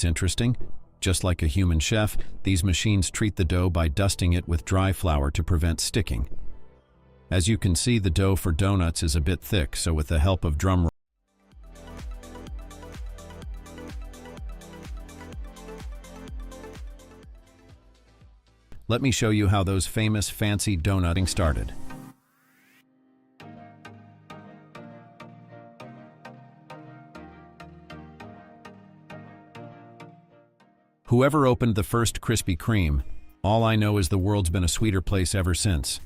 It's interesting. Just like a human chef, these machines treat the dough by dusting it with dry flour to prevent sticking. As you can see, the dough for donuts is a bit thick, so with the help of drum roll, let me show you how those famous fancy donutting started. Whoever opened the first Krispy Kreme, all I know is the world's been a sweeter place ever since.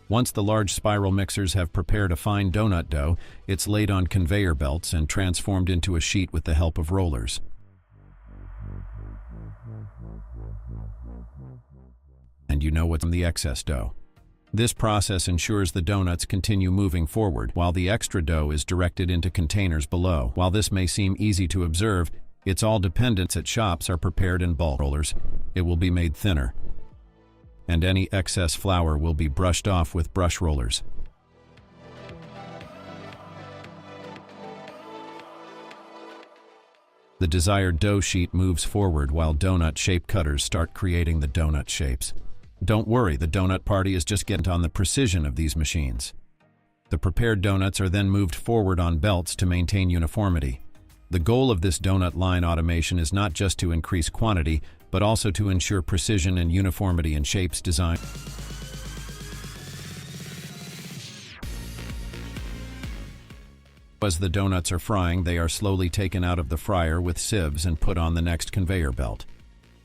Once the large spiral mixers have prepared a fine donut dough, it's laid on conveyor belts and transformed into a sheet with the help of rollers. And you know what's in the excess dough. This process ensures the donuts continue moving forward, while the extra dough is directed into containers below. While this may seem easy to observe, it's all dependent. At shops are prepared in bulk rollers. It will be made thinner, and any excess flour will be brushed off with brush rollers. The desired dough sheet moves forward while donut shape cutters start creating the donut shapes. Don't worry, the donut party is just getting on the precision of these machines. The prepared donuts are then moved forward on belts to maintain uniformity. The goal of this donut line automation is not just to increase quantity, but also to ensure precision and uniformity in shapes design. As the donuts are frying, they are slowly taken out of the fryer with sieves and put on the next conveyor belt.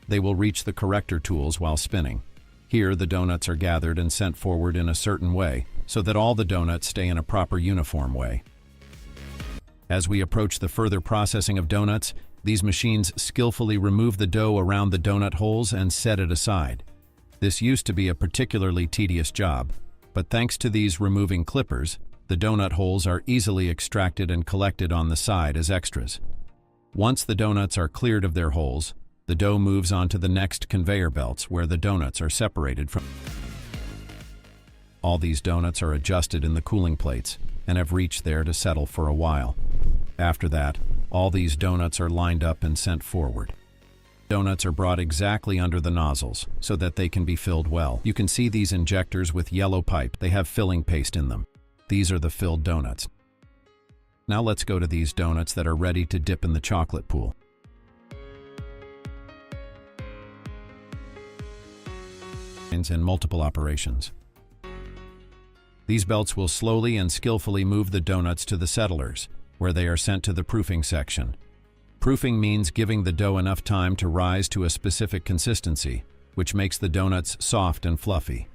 They will reach the corrector tools while spinning. Here, the donuts are gathered and sent forward in a certain way, so that all the donuts stay in a proper uniform way. As we approach the further processing of donuts, these machines skillfully remove the dough around the donut holes and set it aside. This used to be a particularly tedious job, but thanks to these removing clippers, the donut holes are easily extracted and collected on the side as extras. Once the donuts are cleared of their holes, the dough moves on to the next conveyor belts where the donuts are separated from. All these donuts are adjusted in the cooling plates and have reached there to settle for a while. After that, all these donuts are lined up and sent forward. Donuts are brought exactly under the nozzles so that they can be filled well. You can see these injectors with yellow pipe. They have filling paste in them. These are the filled donuts. Now let's go to these donuts that are ready to dip in the chocolate pool. In multiple operations. These belts will slowly and skillfully move the donuts to the settlers, where they are sent to the proofing section. Proofing means giving the dough enough time to rise to a specific consistency, which makes the donuts soft and fluffy.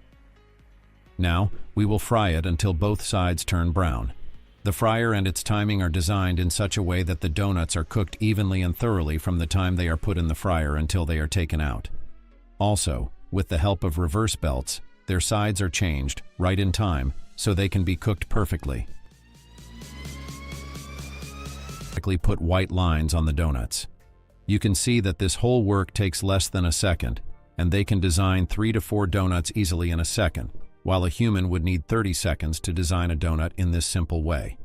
Now, we will fry it until both sides turn brown. The fryer and its timing are designed in such a way that the donuts are cooked evenly and thoroughly from the time they are put in the fryer until they are taken out. Also, with the help of reverse belts, their sides are changed right in time so they can be cooked perfectly. Put white lines on the donuts. You can see that this whole work takes less than a second, and they can design 3 to 4 donuts easily in a second, while a human would need 30 seconds to design a donut in this simple way.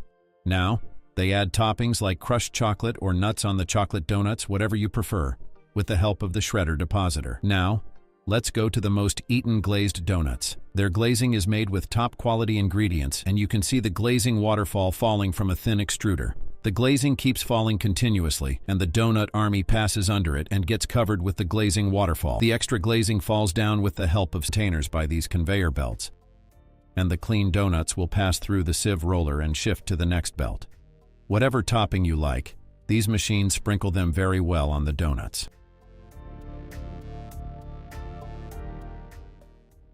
Now, they add toppings like crushed chocolate or nuts on the chocolate donuts, whatever you prefer, with the help of the shredder depositor. Now, let's go to the most eaten glazed donuts. Their glazing is made with top quality ingredients, and you can see the glazing waterfall falling from a thin extruder. The glazing keeps falling continuously, and the donut army passes under it and gets covered with the glazing waterfall. The extra glazing falls down with the help of containers by these conveyor belts, and the clean donuts will pass through the sieve roller and shift to the next belt. Whatever topping you like, these machines sprinkle them very well on the donuts.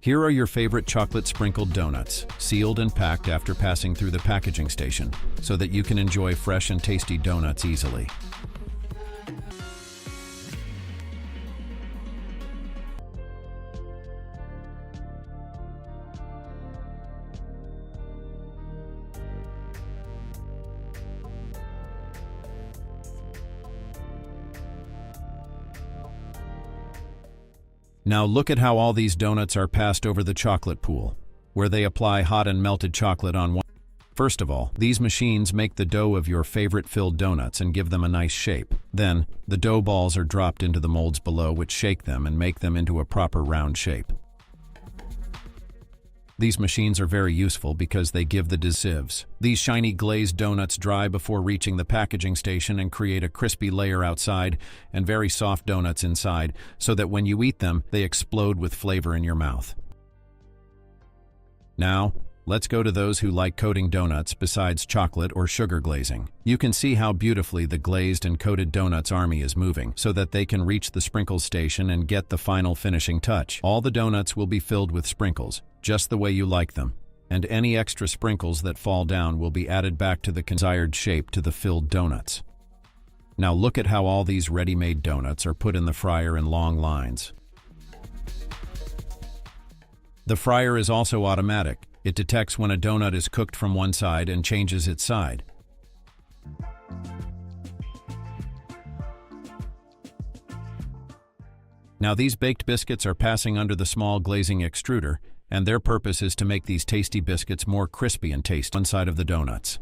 Here are your favorite chocolate-sprinkled donuts, sealed and packed after passing through the packaging station, so that you can enjoy fresh and tasty donuts easily. Now look at how all these donuts are passed over the chocolate pool, where they apply hot and melted chocolate on one. First of all, these machines make the dough of your favorite filled donuts and give them a nice shape. Then, the dough balls are dropped into the molds below, which shake them and make them into a proper round shape. These machines are very useful because they give the sieves. These shiny glazed donuts dry before reaching the packaging station and create a crispy layer outside and very soft donuts inside, so that when you eat them, they explode with flavor in your mouth. Now, let's go to those who like coating donuts besides chocolate or sugar glazing. You can see how beautifully the glazed and coated donuts army is moving so that they can reach the sprinkles station and get the final finishing touch. All the donuts will be filled with sprinkles, just the way you like them, and any extra sprinkles that fall down will be added back to the desired shape to the filled donuts. Now look at how all these ready-made donuts are put in the fryer in long lines. The fryer is also automatic. It detects when a donut is cooked from one side and changes its side. Now these baked biscuits are passing under the small glazing extruder, and their purpose is to make these tasty biscuits more crispy and tasty on one side of the donuts.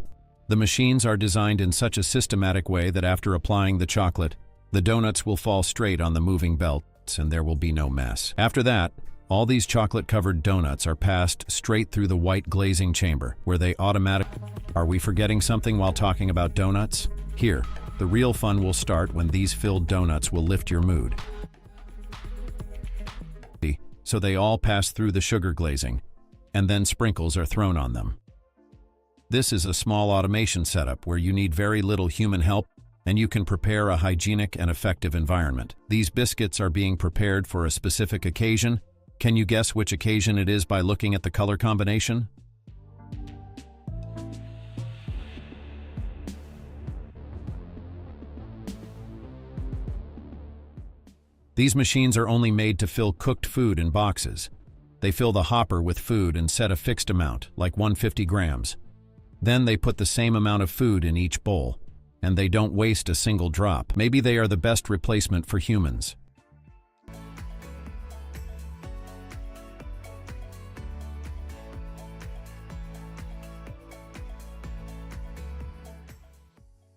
The machines are designed in such a systematic way that after applying the chocolate, the donuts will fall straight on the moving belts and there will be no mess. After that, all these chocolate-covered donuts are passed straight through the white glazing chamber, where they automatically... Are we forgetting something while talking about donuts? Here, the real fun will start when these filled donuts will lift your mood. So they all pass through the sugar glazing, and then sprinkles are thrown on them. This is a small automation setup where you need very little human help, and you can prepare a hygienic and effective environment. These biscuits are being prepared for a specific occasion. Can you guess which occasion it is by looking at the color combination? These machines are only made to fill cooked food in boxes. They fill the hopper with food and set a fixed amount, like 150 grams. Then they put the same amount of food in each bowl, and they don't waste a single drop. Maybe they are the best replacement for humans.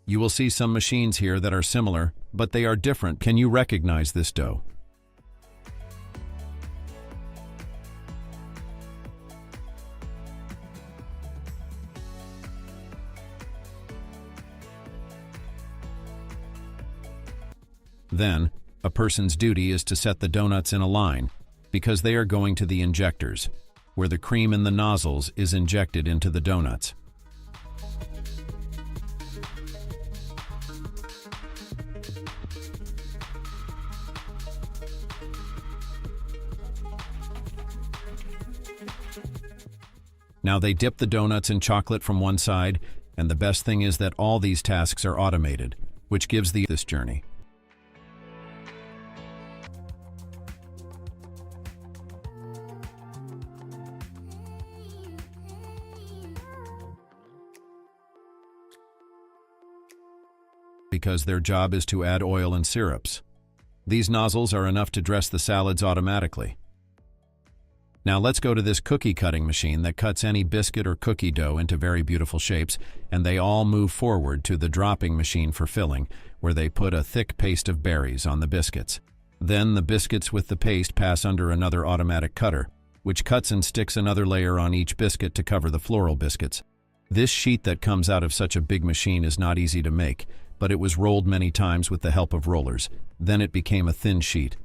You will see some machines here that are similar, but they are different. Can you recognize this dough? Then, a person's duty is to set the donuts in a line, because they are going to the injectors, where the cream in the nozzles is injected into the donuts. Now they dip the donuts in chocolate from one side, and the best thing is that all these tasks are automated, which gives this journey. Because their job is to add oil and syrups. These nozzles are enough to dress the salads automatically. Now let's go to this cookie cutting machine that cuts any biscuit or cookie dough into very beautiful shapes, and they all move forward to the dropping machine for filling, where they put a thick paste of berries on the biscuits. Then the biscuits with the paste pass under another automatic cutter, which cuts and sticks another layer on each biscuit to cover the floral biscuits. This sheet that comes out of such a big machine is not easy to make, but it was rolled many times with the help of rollers. Then it became a thin sheet.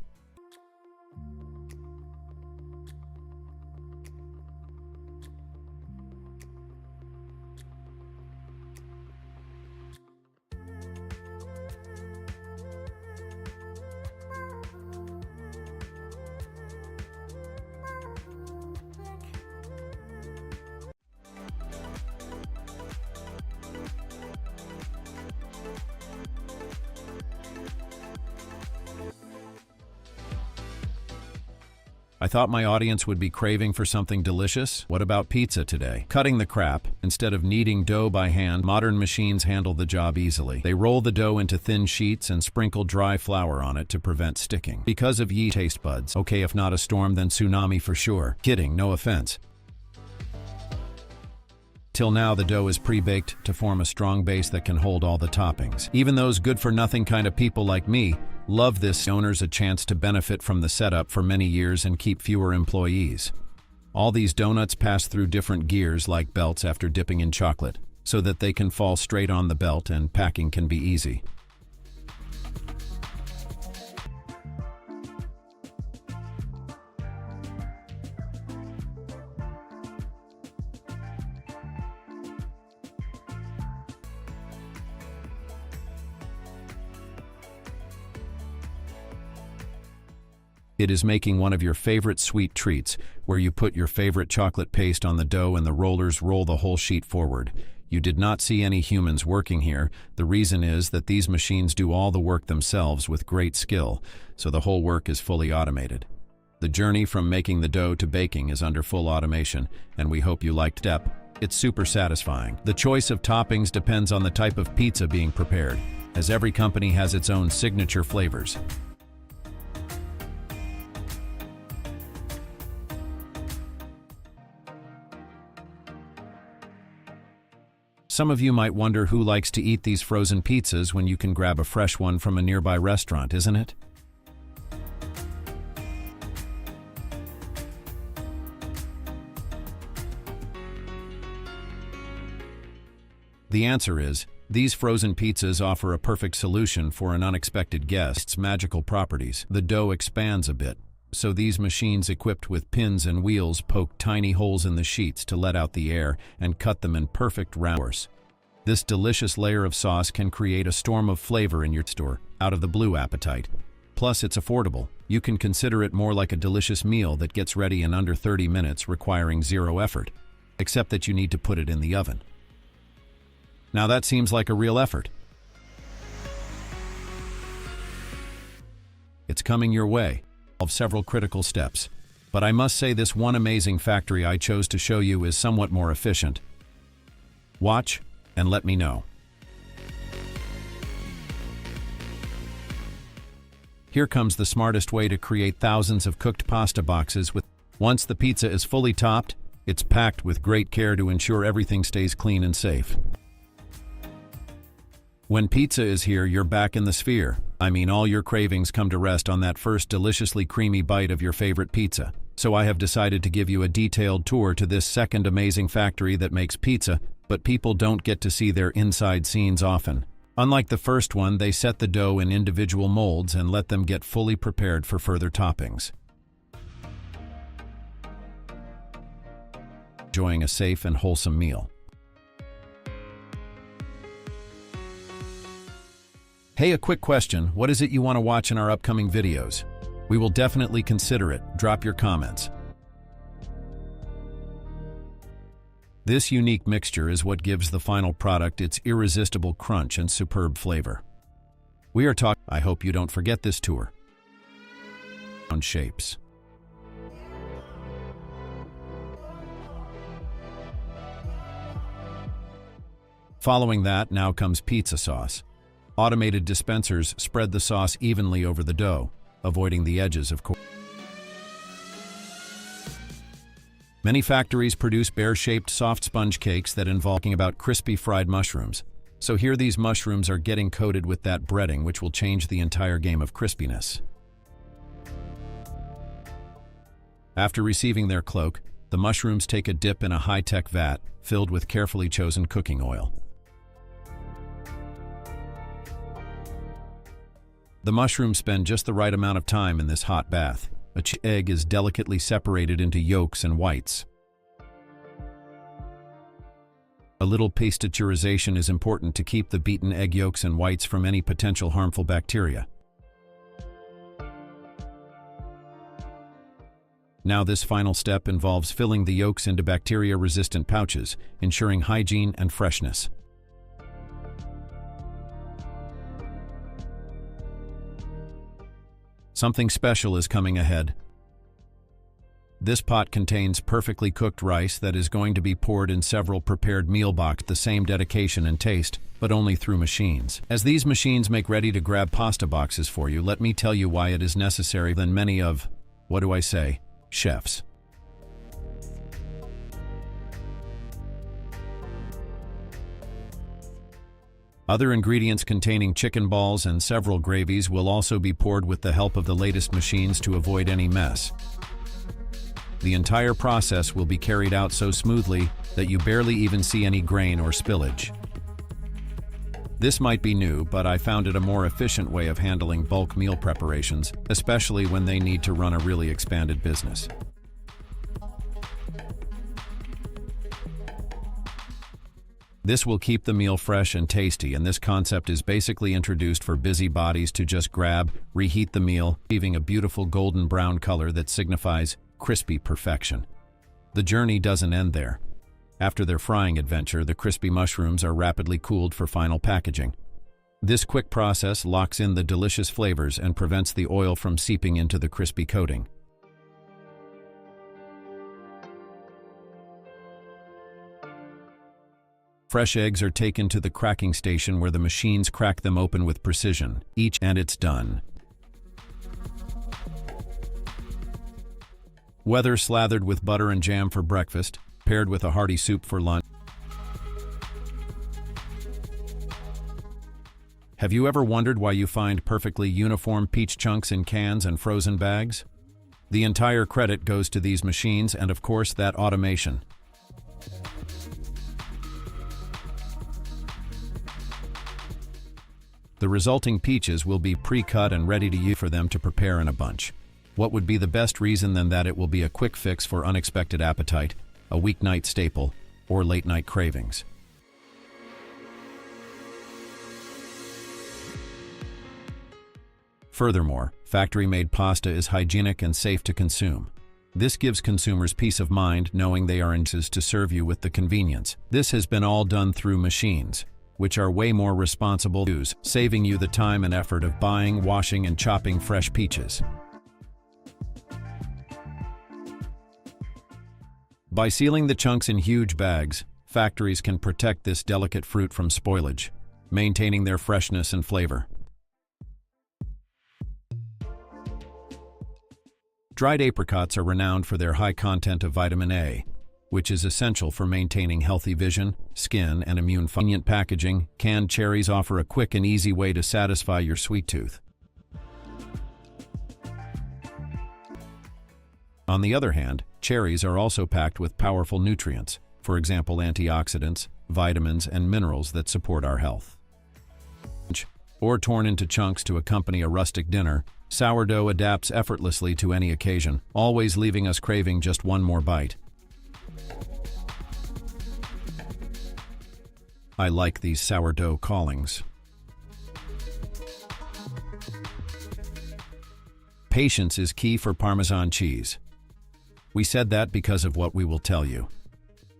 I thought my audience would be craving for something delicious. What about pizza today? Cutting the crap. Instead of kneading dough by hand, modern machines handle the job easily. They roll the dough into thin sheets and sprinkle dry flour on it to prevent sticking. Because of taste buds. Okay, if not a storm, then tsunami for sure. Kidding, no offense. Till now, the dough is pre-baked to form a strong base that can hold all the toppings. Even those good-for-nothing kind of people like me love this. Owners a chance to benefit from the setup for many years and keep fewer employees. All these donuts pass through different gears like belts after dipping in chocolate, so that they can fall straight on the belt and packing can be easy. It is making one of your favorite sweet treats, where you put your favorite chocolate paste on the dough and the rollers roll the whole sheet forward. You did not see any humans working here. The reason is that these machines do all the work themselves with great skill, so the whole work is fully automated. The journey from making the dough to baking is under full automation, and we hope you liked step. It's super satisfying. The choice of toppings depends on the type of pizza being prepared, as every company has its own signature flavors. Some of you might wonder who likes to eat these frozen pizzas when you can grab a fresh one from a nearby restaurant, isn't it? The answer is, these frozen pizzas offer a perfect solution for an unexpected guest's magical properties. The dough expands a bit, so these machines equipped with pins and wheels poke tiny holes in the sheets to let out the air and cut them in perfect rounds. This delicious layer of sauce can create a storm of flavor in your store, out of the blue appetite. Plus, it's affordable. You can consider it more like a delicious meal that gets ready in under 30 minutes, requiring zero effort, except that you need to put it in the oven. Now that seems like a real effort. It's coming your way. Of several critical steps, but I must say this one amazing factory I chose to show you is somewhat more efficient. Watch and let me know. Here comes the smartest way to create thousands of cooked pasta boxes with. Once the pizza is fully topped, it's packed with great care to ensure everything stays clean and safe. When pizza is here, you're back in the sphere. I mean, all your cravings come to rest on that first deliciously creamy bite of your favorite pizza. So I have decided to give you a detailed tour to this second amazing factory that makes pizza, but people don't get to see their inside scenes often. Unlike the first one, they set the dough in individual molds and let them get fully prepared for further toppings. Enjoying a safe and wholesome meal. Hey, a quick question. What is it you want to watch in our upcoming videos? We will definitely consider it. Drop your comments. This unique mixture is what gives the final product its irresistible crunch and superb flavor. We are talking. I hope you don't forget this tour. On shapes. Following that, now comes pizza sauce. Automated dispensers spread the sauce evenly over the dough, avoiding the edges, of course. Many factories produce bear-shaped soft sponge cakes that involve about crispy fried mushrooms. So here these mushrooms are getting coated with that breading, which will change the entire game of crispiness. After receiving their cloak, the mushrooms take a dip in a high-tech vat filled with carefully chosen cooking oil. The mushrooms spend just the right amount of time in this hot bath. Each egg is delicately separated into yolks and whites. A little pasteurization is important to keep the beaten egg yolks and whites from any potential harmful bacteria. Now this final step involves filling the yolks into bacteria-resistant pouches, ensuring hygiene and freshness. Something special is coming ahead. This pot contains perfectly cooked rice that is going to be poured in several prepared meal boxes, the same dedication and taste, but only through machines. As these machines make ready-to-grab pasta boxes for you, let me tell you why it is necessary than many of, what do I say, chefs. Other ingredients containing chicken balls and several gravies will also be poured with the help of the latest machines to avoid any mess. The entire process will be carried out so smoothly that you barely even see any grain or spillage. This might be new, but I found it a more efficient way of handling bulk meal preparations, especially when they need to run a really expanded business. This will keep the meal fresh and tasty, and this concept is basically introduced for busy bodies to just grab, reheat the meal, leaving a beautiful golden brown color that signifies crispy perfection. The journey doesn't end there. After their frying adventure, the crispy mushrooms are rapidly cooled for final packaging. This quick process locks in the delicious flavors and prevents the oil from seeping into the crispy coating. Fresh eggs are taken to the cracking station where the machines crack them open with precision, and it's done. Whether slathered with butter and jam for breakfast, paired with a hearty soup for lunch. Have you ever wondered why you find perfectly uniform peach chunks in cans and frozen bags? The entire credit goes to these machines and, of course, that automation. The resulting peaches will be pre-cut and ready to use for them to prepare in a bunch. What would be the best reason than that it will be a quick fix for unexpected appetite, a weeknight staple, or late-night cravings? Furthermore, factory-made pasta is hygienic and safe to consume. This gives consumers peace of mind knowing they are entitled to serve you with the convenience. This has been all done through machines, which are way more responsible, saving you the time and effort of buying, washing, and chopping fresh peaches. By sealing the chunks in huge bags, factories can protect this delicate fruit from spoilage, maintaining their freshness and flavor. Dried apricots are renowned for their high content of vitamin A, which is essential for maintaining healthy vision, skin, and immune function. Convenient packaging, canned cherries offer a quick and easy way to satisfy your sweet tooth. On the other hand, cherries are also packed with powerful nutrients, for example antioxidants, vitamins, and minerals that support our health. Or torn into chunks to accompany a rustic dinner, sourdough adapts effortlessly to any occasion, always leaving us craving just one more bite. I like these sourdough callings. Patience is key for Parmesan cheese. We said that because of what we will tell you.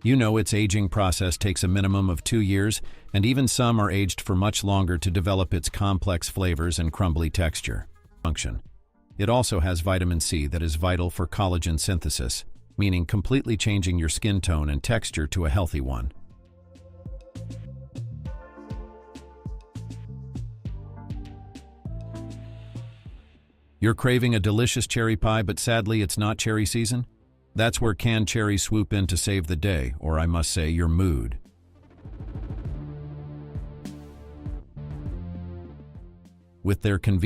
You know its aging process takes a minimum of 2 years, and even some are aged for much longer to develop its complex flavors and crumbly texture. Function. It also has vitamin C that is vital for collagen synthesis, meaning completely changing your skin tone and texture to a healthy one. You're craving a delicious cherry pie, but sadly it's not cherry season? That's where canned cherries swoop in to save the day, or I must say, your mood. With their convenience